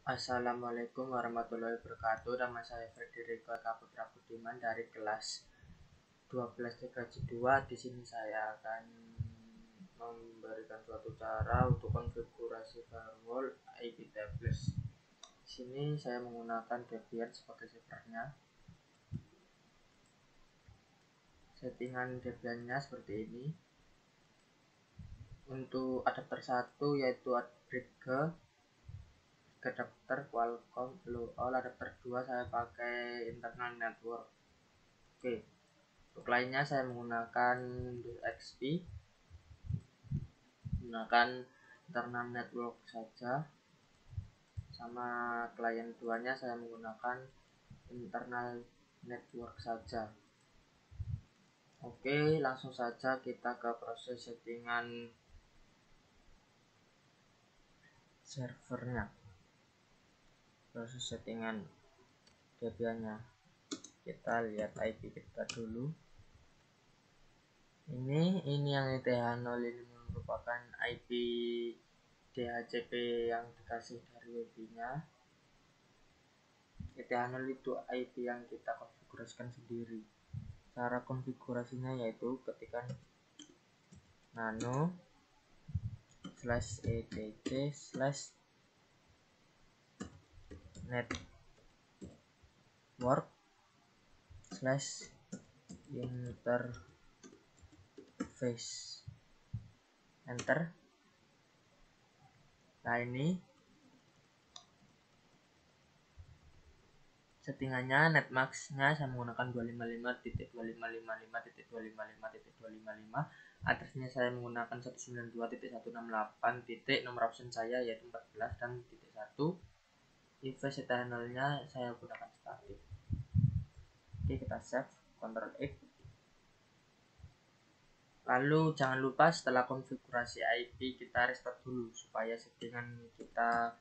Assalamualaikum warahmatullahi wabarakatuh. Nama saya Frederico Kaputra Budiman dari kelas 12 TKJ 2. Di sini saya akan memberikan suatu cara untuk konfigurasi firewall IP tablets. Di sini saya menggunakan Debian sebagai servernya. Settingan Debiannya seperti ini. Untuk adapter 1 yaitu Brigge adapter Qualcomm low all. Adapter 2 saya pakai internal network. Oke, untuk lainnya saya menggunakan Windows XP, menggunakan internal network saja. Sama klien 2 nya saya menggunakan internal network saja. Oke, langsung saja kita ke proses settingan servernya, proses settingan Debiannya. Kita lihat IP kita dulu. Ini yang ETH0 ini merupakan IP DHCP yang dikasih dari WP-nya. ETH0 itu IP yang kita konfigurasikan sendiri. Cara konfigurasinya yaitu ketikkan nano /etc/network/interface, enter. Nah, ini settingannya. Netmax-nya saya menggunakan 255.255.255.255. Address-nya saya menggunakan 192.168. Nomor option saya yaitu 14 dan .1. Device ETH0-nya saya gunakan static. Oke, kita save, Ctrl X. Lalu jangan lupa setelah konfigurasi IP kita restart dulu supaya settingan kita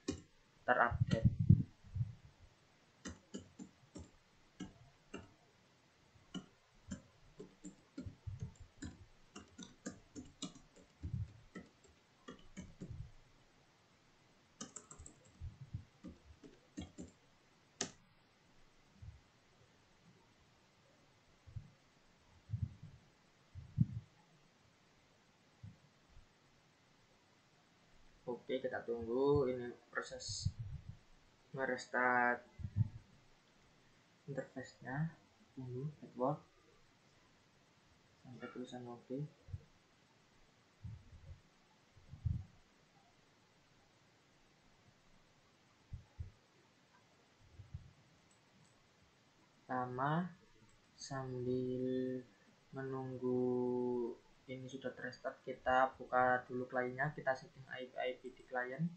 terupdate. Oke, kita tunggu ini proses merestart interface-nya. Tunggu network sampai tulisan oke. Lama sambil menunggu ini sudah terstart, kita buka dulu kliennya, kita setting IP di klien.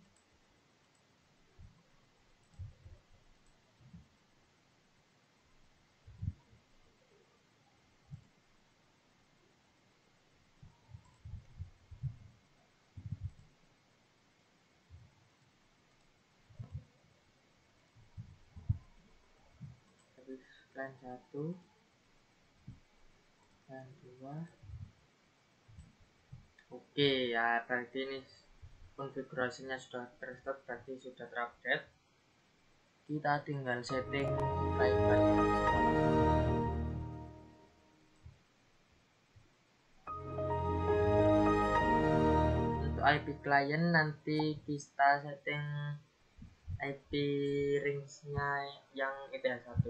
Klien 1, klien 2. Oke ya, berarti ini konfigurasinya sudah terstart, berarti sudah terupdate. Kita tinggal setting file-file yang untuk IP klien nanti kita setting IP range-nya yang ETH1.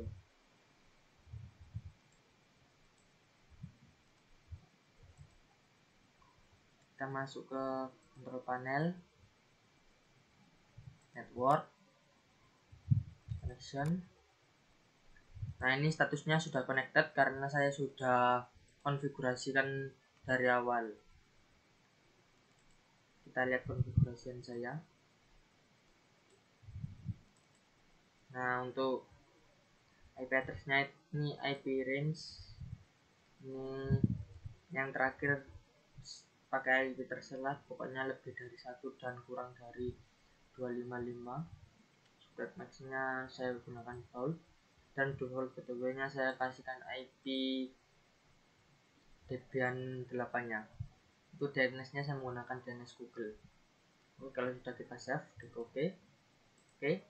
Kita masuk ke control panel, network, connection. Nah, ini statusnya sudah connected karena saya sudah konfigurasikan dari awal. Kita lihat konfigurasian saya. Nah, untuk IP address-nya ini IP range. Ini yang terakhir pakai IP terselat, pokoknya lebih dari 1 dan kurang dari 255. Spread max-nya saya gunakan default, dan default gateway-nya saya kasihkan IP Debian 8-nya. Untuk DNS-nya saya menggunakan DNS Google. Oke, kalau sudah kita save, klik OK. Oke.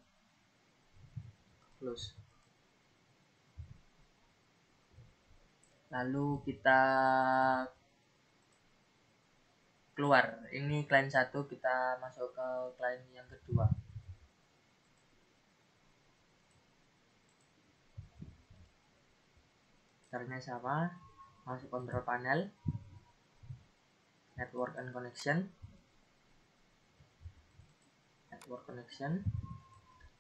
close. Lalu kita keluar. Ini client 1, kita masuk ke client yang kedua. Caranya sama, masuk control panel, network and connection.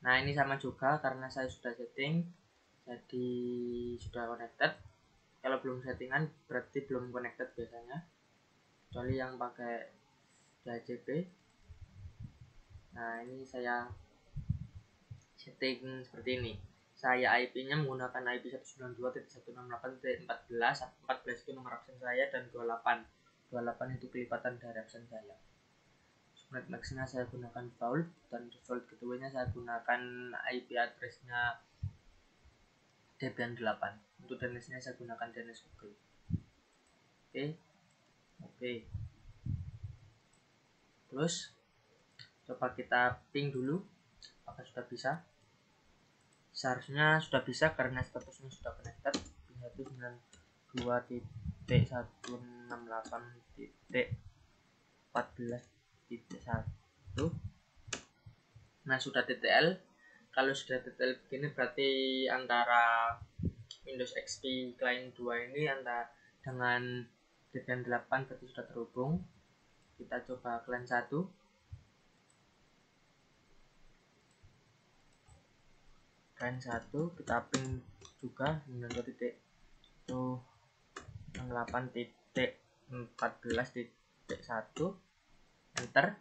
Nah, ini sama juga karena saya sudah setting, jadi sudah connected. Kalau belum settingan berarti belum connected biasanya, kecuali yang pakai DHCP. Nah, ini saya setting seperti ini. Saya IP-nya menggunakan IP 192.168.14. 14 itu nomor absen saya dan 28 itu kelipatan dari absen saya. Subnet max-nya saya gunakan default, dan default gateway-nya saya gunakan IP address-nya Debian 8. Untuk DNS-nya saya gunakan DNS Google. Oke. Terus coba kita ping dulu, apakah sudah bisa. Seharusnya sudah bisa karena statusnya sudah connected. Ping 192.168.14.1. Nah, sudah TTL. Kalau sudah TTL begini berarti antara Windows XP client 2 ini antara dengan Debian 8 berarti sudah terhubung. Kita coba client 1. Client 1 kita ping juga 92.168.14.1. Enter.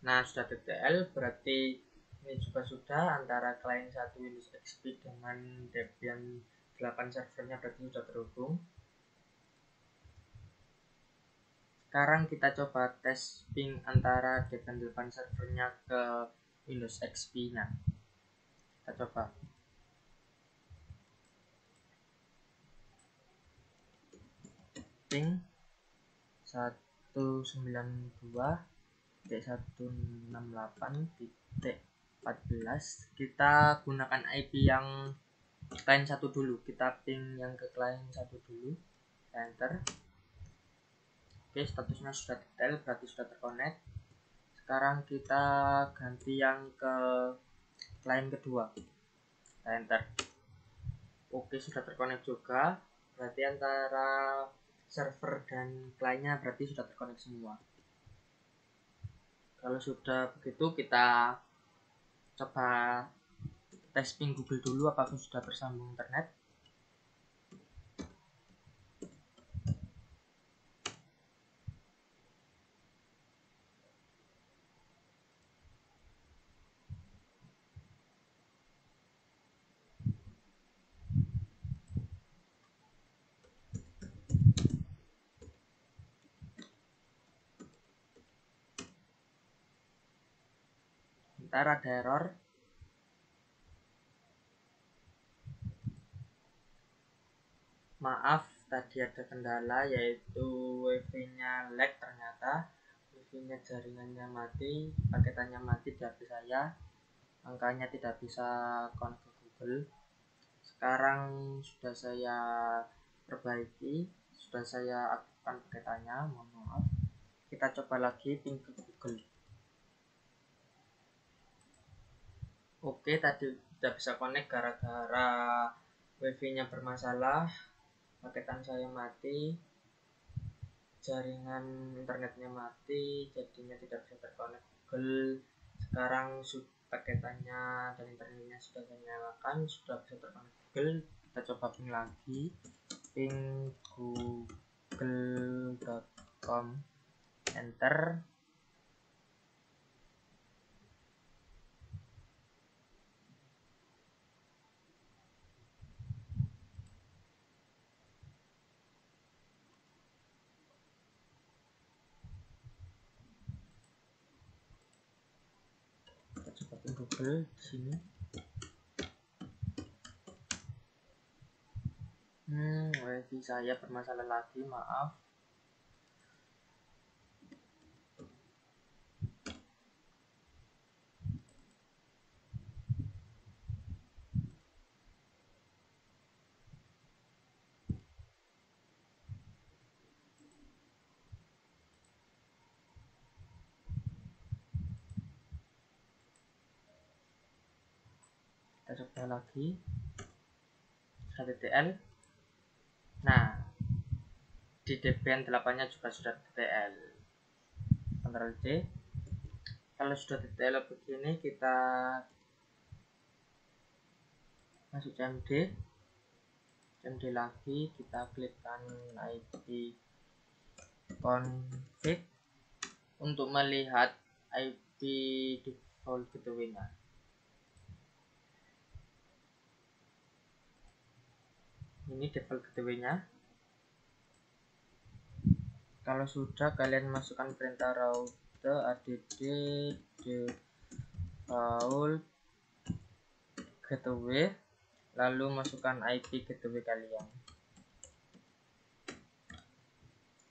Nah, sudah TTL, berarti ini juga sudah antara client 1 Windows XP dengan Debian 8 servernya berarti sudah terhubung. Sekarang kita coba tes ping antara Debian 8 servernya ke Windows XP nya. Kita coba. Ping 192.168.14. Kita gunakan IP yang client 1 dulu. Kita ping yang ke client 1 dulu. Enter. Oke, statusnya sudah detail, berarti sudah terconnect. Sekarang kita ganti yang ke client kedua. Enter. Oke, sudah terconnect juga. Berarti antara server dan clientnya berarti sudah terconnect semua. Kalau sudah begitu, kita coba tes ping Google dulu apakah sudah tersambung internet. Ntar ada error. Maaf, tadi ada kendala yaitu wifi-nya lag ternyata. Wifi-nya jaringannya mati, paketannya mati di HP saya. Angkanya tidak bisa connect ke Google. Sekarang sudah saya perbaiki, sudah saya aktifkan paketannya, mohon maaf. Kita coba lagi ping ke Google. Oke, tadi tidak bisa connect gara-gara wifi-nya bermasalah, paketan saya mati, jaringan internetnya mati, jadinya tidak bisa terkonek Google. Sekarang paketannya dan internetnya sudah saya nyalakan, sudah bisa terkonek Google. Kita coba ping lagi, ping google.com, enter. Kita coba ping Google di sini. Wifi saya bermasalah lagi, maaf. kita coba lagi .ttl. Nah, di Debian 8 nya juga sudah .ttl. Ctrl C. Kalau sudah .ttl begini, kita masuk cmd lagi, kita klikkan ip config untuk melihat IP default gateway-nya. Ini default gateway-nya. Kalau sudah, kalian masukkan perintah route add default gateway, lalu masukkan IP gateway kalian.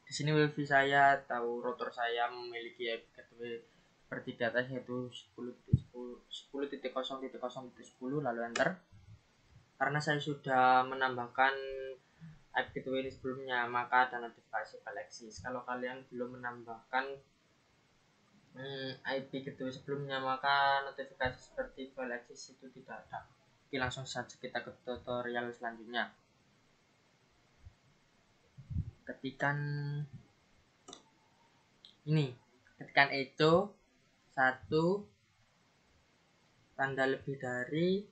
Di sini wifi saya atau router saya memiliki IP gateway seperti di atas, yaitu 10.0.0.10, lalu enter. Karena saya sudah menambahkan IP gateway ini sebelumnya, maka ada notifikasi Alexis. Kalau kalian belum menambahkan IP gateway sebelumnya, maka notifikasi seperti Alexis itu tidak ada. Oke, langsung saja kita ke tutorial selanjutnya. Ketikkan echo 1 tanda lebih dari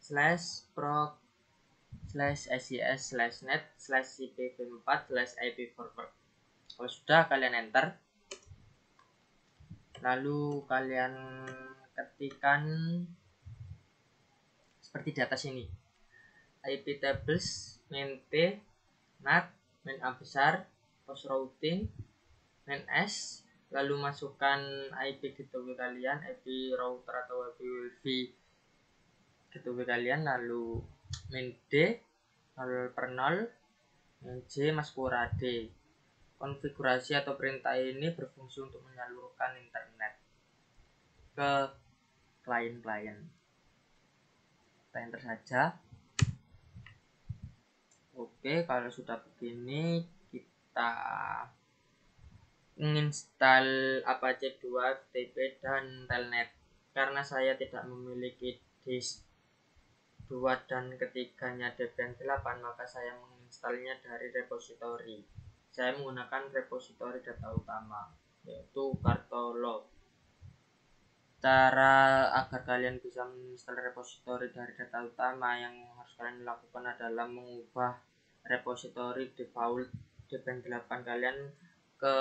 /proc/sis/net/ipv4/ip-forward. Kalau sudah, kalian enter. Lalu kalian ketikkan seperti di atas ini, IP tables main T NAT main A besar post routing main S, lalu masukkan IP gateway kalian, IP router atau IP wifi gateway kalian, lalu main D 0/0, main J masuk D. Konfigurasi atau perintah ini berfungsi untuk menyalurkan internet ke klien-klien. Kita enter saja. Oke, kalau sudah begini, kita menginstal Apache 2, FTP, dan Telnet. Karena saya tidak memiliki disk 2 dan ketiganya Debian 8, maka saya menginstalnya dari repository. Saya menggunakan repository data utama, yaitu Kartolo. Cara agar kalian bisa menginstal repository dari data utama, yang harus kalian lakukan adalah mengubah repository default Debian 8 kalian ke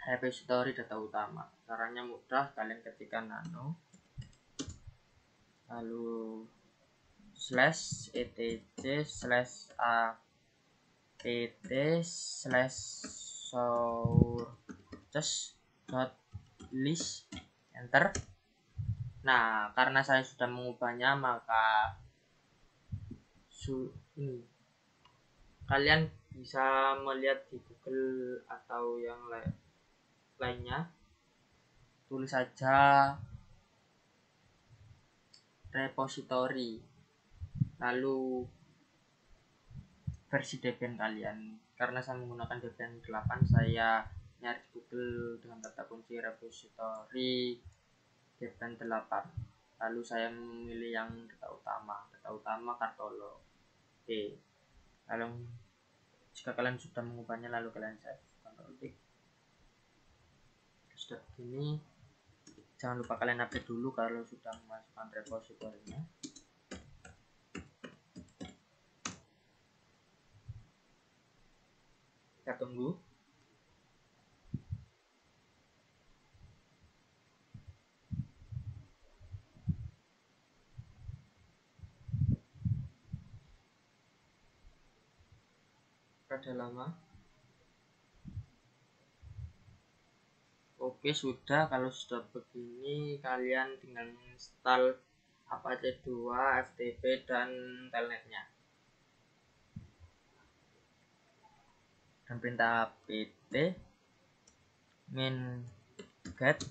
repository data utama. Caranya mudah, kalian ketikkan nano lalu /etc/apt/sources.list, enter. Nah, karena saya sudah mengubahnya, maka kalian bisa melihat di Google atau yang lainnya, tulis saja repository lalu versi Debian kalian. Karena saya menggunakan Debian 8, saya nyari di Google dengan kata kunci repository Debian 8, lalu saya memilih yang data utama Kartolo. Oke, lalu jika kalian sudah mengubahnya, lalu kalian save, Ctrl T. Sudah begini, jangan lupa kalian update dulu kalau sudah memasukkan repositorinya. Kita tunggu. Rada lama. Oke, sudah. Kalau sudah begini, kalian tinggal install Apache 2, FTP, dan telnetnya. Dan perintah apt min get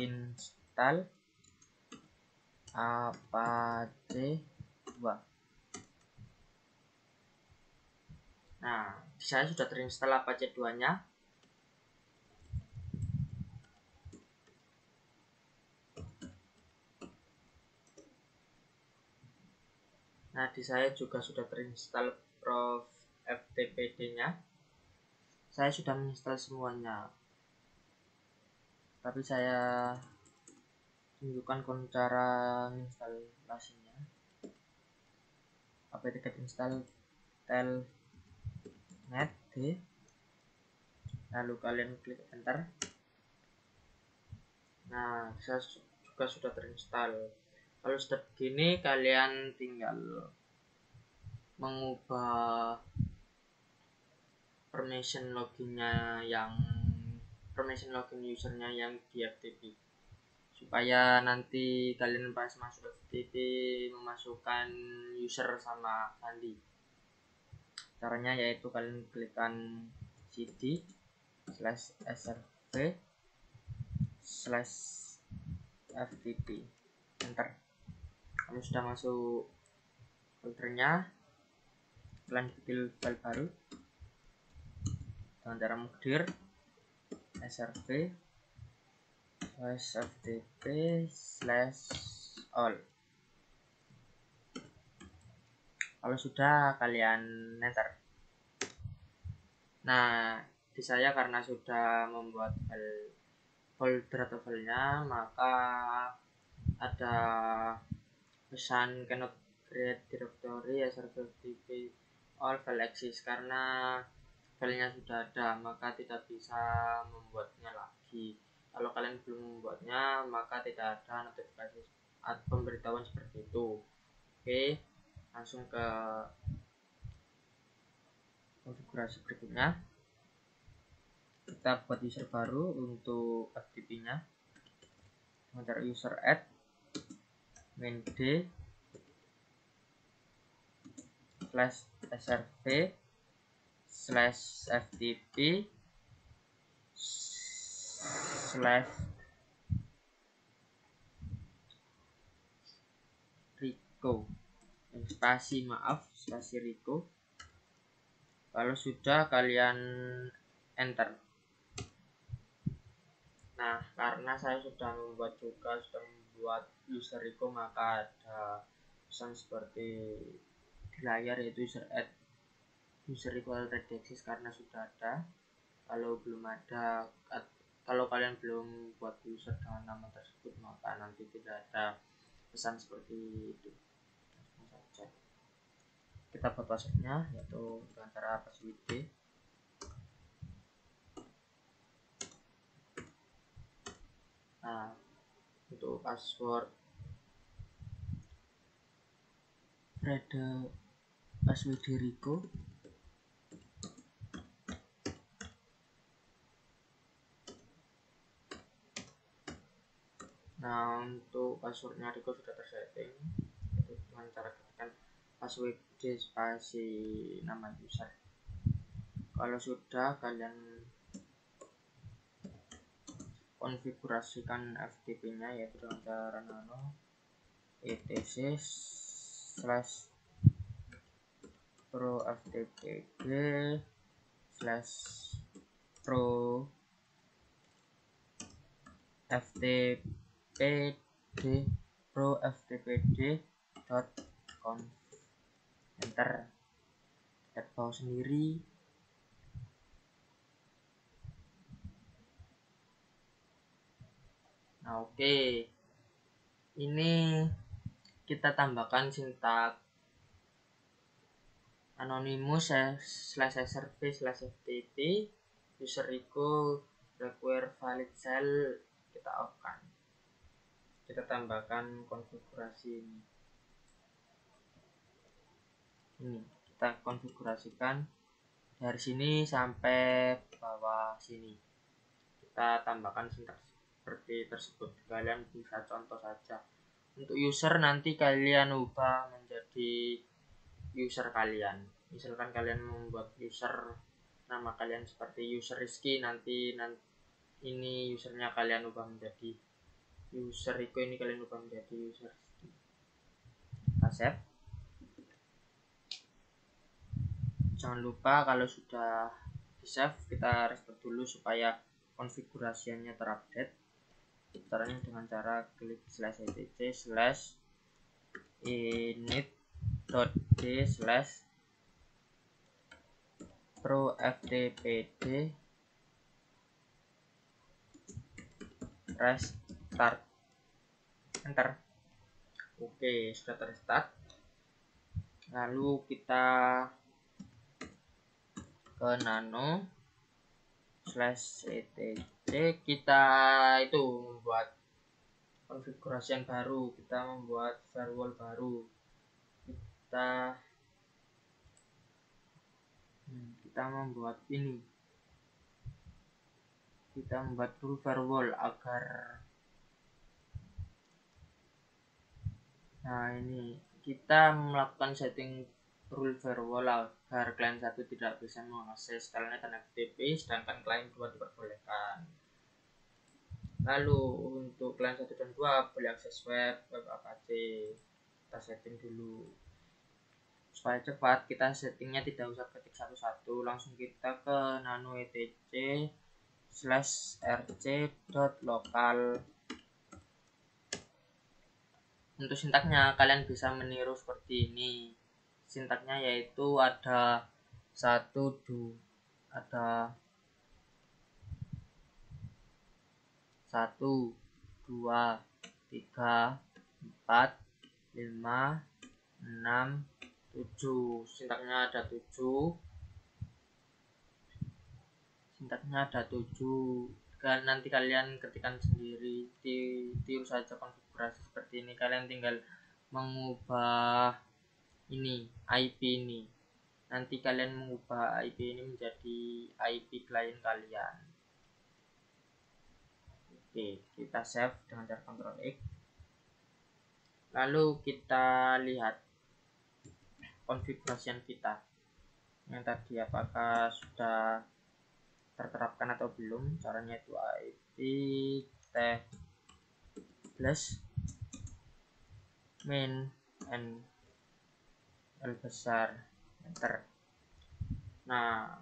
install Apache 2. Nah, saya sudah terinstall Apache 2-nya. Nah, di saya juga sudah terinstall Prof FTPD-nya. Saya sudah menginstal semuanya. Tapi saya tunjukkan cara instalasinya. apt-get install telnet d, lalu kalian klik enter. Nah, saya juga sudah terinstall. Kalau sudah begini, kalian tinggal mengubah permission login usernya yang di FTP, supaya nanti kalian pas masuk FTP memasukkan user sama sandi. Caranya yaitu kalian klikkan cd /srv/ftp, enter. Kalau sudah masuk foldernya, kalian bikin file baru dengan cara menggedir srv/ftp/all. Kalau sudah, kalian enter. Nah, di saya karena sudah membuat folder atau filenya, maka ada pesan cannot create directory srv/ftp all file exist, karena filenya sudah ada, maka tidak bisa membuatnya lagi. Kalau kalian belum membuatnya, maka tidak ada notifikasi atau pemberitahuan seperti itu. Oke, langsung ke konfigurasi berikutnya. Kita buat user baru untuk FTP nya dengan user add main d /srv/rico spasi rico. Kalau sudah, kalian enter. Nah, karena saya sudah membuat user rico, maka ada pesan seperti di layar, yaitu user rico already exist, karena sudah ada. Kalau kalian belum buat user dengan nama tersebut, maka nanti tidak ada pesan seperti itu. Langsung saja kita buat passwordnya, yaitu dengan cara passwd. Nah, untuk password password Rico, nah untuk passwordnya Rico sudah tersetting, yaitu dengan cara ketikkan password spasi nama user. Kalau sudah, kalian konfigurasikan FTP nya, yaitu dengan cara nano etc/pro /pro ftpd.conf, enter. Lihat bawah sendiri. Nah, oke. Ini kita tambahkan sintak anonymous /srv/ftp user rico require valid shell, kita off kan. Kita tambahkan konfigurasi ini. Kita konfigurasikan dari sini sampai bawah sini. Kita tambahkan sintak seperti tersebut. Kalian bisa contoh saja. Untuk user, nanti kalian ubah menjadi user kalian. Misalkan kalian membuat user, nama kalian seperti user Rizky, nanti ini usernya kalian ubah menjadi user Rico, ini kalian ubah menjadi user Rizky. Kita save. Jangan lupa kalau sudah di save, kita restart dulu supaya konfigurasinya terupdate. Caranya dengan cara klik /etc/init .d slash pro ftpd restart, enter. Oke, sudah terstart. Lalu kita ke nano slash etc, kita itu membuat konfigurasi yang baru, kita membuat firewall baru, kita membuat ini, kita membuat rule firewall agar, nah ini kita melakukan setting rule firewall agar klien 1 tidak bisa mengakses telnet dan FTP, sedangkan klien 2 diperbolehkan. Lalu untuk klien 1 dan 2 boleh akses web Apache. Kita setting dulu supaya cepat. Kita settingnya tidak usah ketik satu-satu, langsung kita ke nano etc slash rc.local. Untuk sintaknya kalian bisa meniru seperti ini. Sintaknya yaitu ada 1, 2, ada 1, 2, 3, 4, 5, 6, 7. Sintaknya ada 7. Kan nanti kalian ketikkan sendiri, tiru saja konfigurasi seperti ini. Kalian tinggal mengubah ini IP ini. Nanti kalian mengubah IP ini menjadi IP klien kalian. Oke, kita save dengan cara Ctrl X. Lalu kita lihat konfigurasi kita yang tadi apakah sudah terterapkan atau belum. Caranya itu IP plus main and L besar, enter. Nah,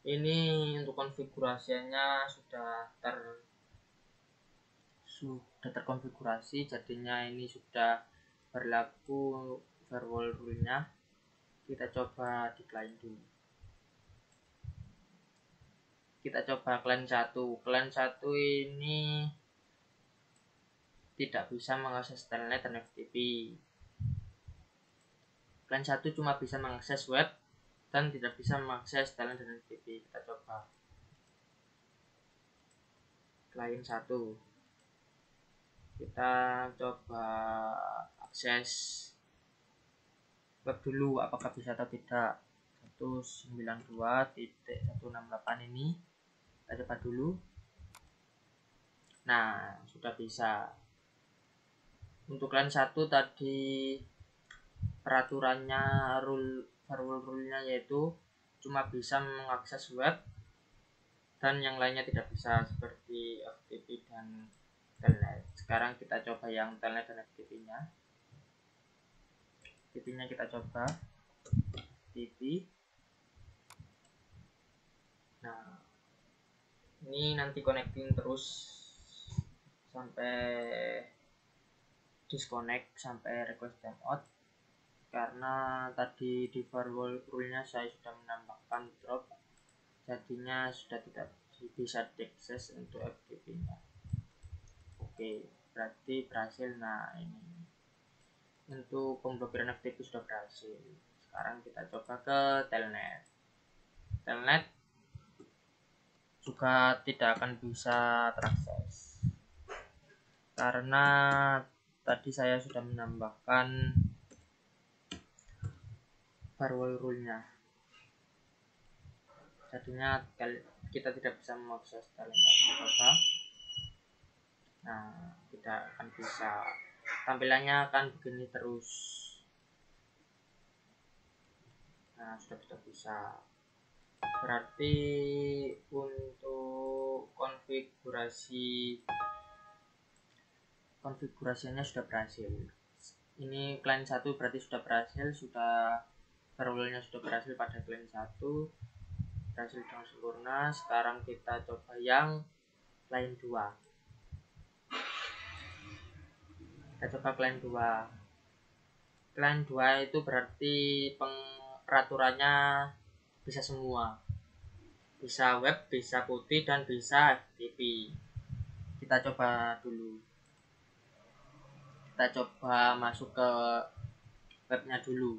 ini untuk konfigurasinya sudah terkonfigurasi, jadinya ini sudah berlaku firewall rule-nya. Kita coba di klien dulu. Kita coba klien 1. Klien 1 ini tidak bisa mengakses telnet dan FTP. Klien 1 cuma bisa mengakses web dan tidak bisa mengakses telnet dan FTP. Kita coba klien 1. Kita coba akses web dulu, apakah bisa atau tidak. 192.168 ini kita coba dulu. Nah, sudah bisa. Untuk klien 1 tadi peraturannya firewall rule-nya yaitu cuma bisa mengakses web dan yang lainnya tidak bisa, seperti FTP dan telnet. Sekarang kita coba yang telnet dan FTP-nya. FTP-nya kita coba FTP. Nah, ini nanti connecting terus sampai disconnect, sampai request timeout, karena tadi di firewall rule-nya saya sudah menambahkan drop, jadinya sudah tidak bisa diakses untuk FTP-nya. Oke, berarti berhasil. Nah, ini untuk pemblokiran FTP sudah berhasil. Sekarang kita coba ke telnet. Telnet juga tidak akan bisa terakses karena tadi saya sudah menambahkan firewall rule-nya, jadinya kita tidak bisa mengakses telnet. Coba. Nah, tidak akan bisa, tampilannya akan begini terus. Nah, sudah tidak bisa. Berarti untuk konfigurasinya sudah berhasil. Ini klien 1 berarti sudah berhasil, firewall-nya sudah berhasil pada klien 1, berhasil dengan sempurna. Sekarang kita coba yang klien 2. Kita coba klien 2. Client 2 itu berarti peraturannya bisa semua. Bisa web, bisa putih, dan bisa FTP. Kita coba dulu. Kita coba masuk ke webnya dulu.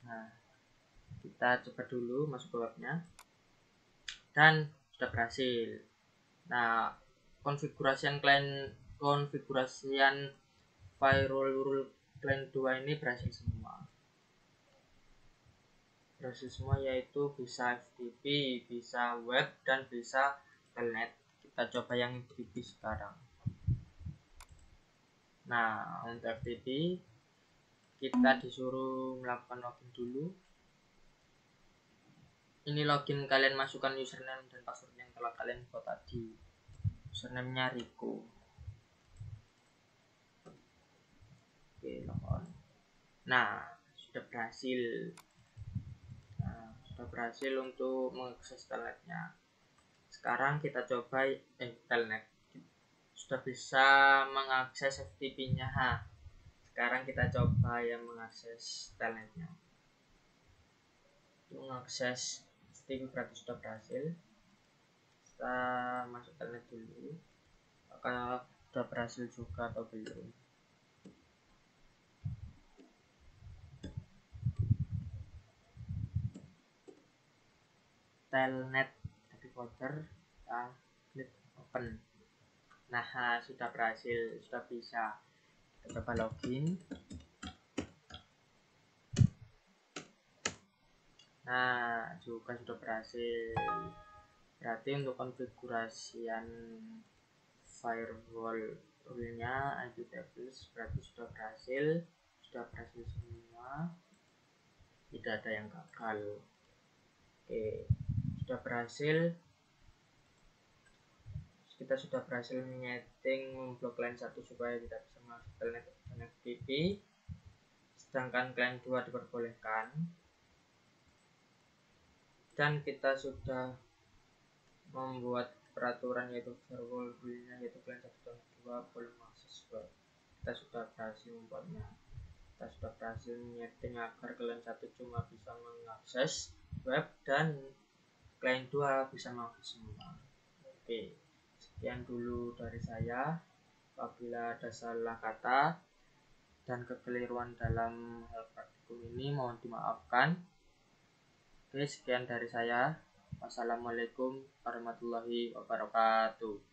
Nah, kita coba dulu masuk ke webnya. Dan sudah berhasil. Nah, konfigurasian firewall client 2 ini berhasil semua. Yaitu bisa FTP, bisa web, dan bisa telnet. Kita coba yang FTP sekarang. Nah, untuk FTP kita disuruh melakukan login dulu. Ini login, kalian masukkan username dan password yang telah kalian buat tadi. Username-nya Rico. Oke, login. Nah, sudah berhasil untuk mengakses telnetnya. Sekarang kita coba telnet. Sudah bisa mengakses FTP-nya. Sekarang kita coba yang mengakses telnetnya. Untuk mengakses FTP berarti sudah berhasil. Kita masuk telnet dulu. Apakah sudah berhasil juga atau belum? Telnet tapi folder, kita klik open. Nah, sudah berhasil, sudah bisa. Kita coba login. Nah, juga sudah berhasil. Berarti untuk konfigurasian firewall toolnya IP tables berarti sudah berhasil semua, tidak ada yang gagal. Oke, sudah berhasil. Kita sudah berhasil menyeting memblok client 1 supaya tidak bisa masuk telnet dan FTP, sedangkan client 2 diperbolehkan. Dan kita sudah membuat peraturan yaitu firewall rule-nya, yaitu client 1 dan 2 boleh mengakses web. Kita sudah berhasil membuatnya. Kita sudah berhasil menyeting agar client 1 cuma bisa mengakses web dan client 2 bisa mengakses semua. Oke, sekian dulu dari saya. Apabila ada salah kata dan kekeliruan dalam hal praktikum ini mohon dimaafkan. Oke, sekian dari saya. Wassalamualaikum warahmatullahi wabarakatuh.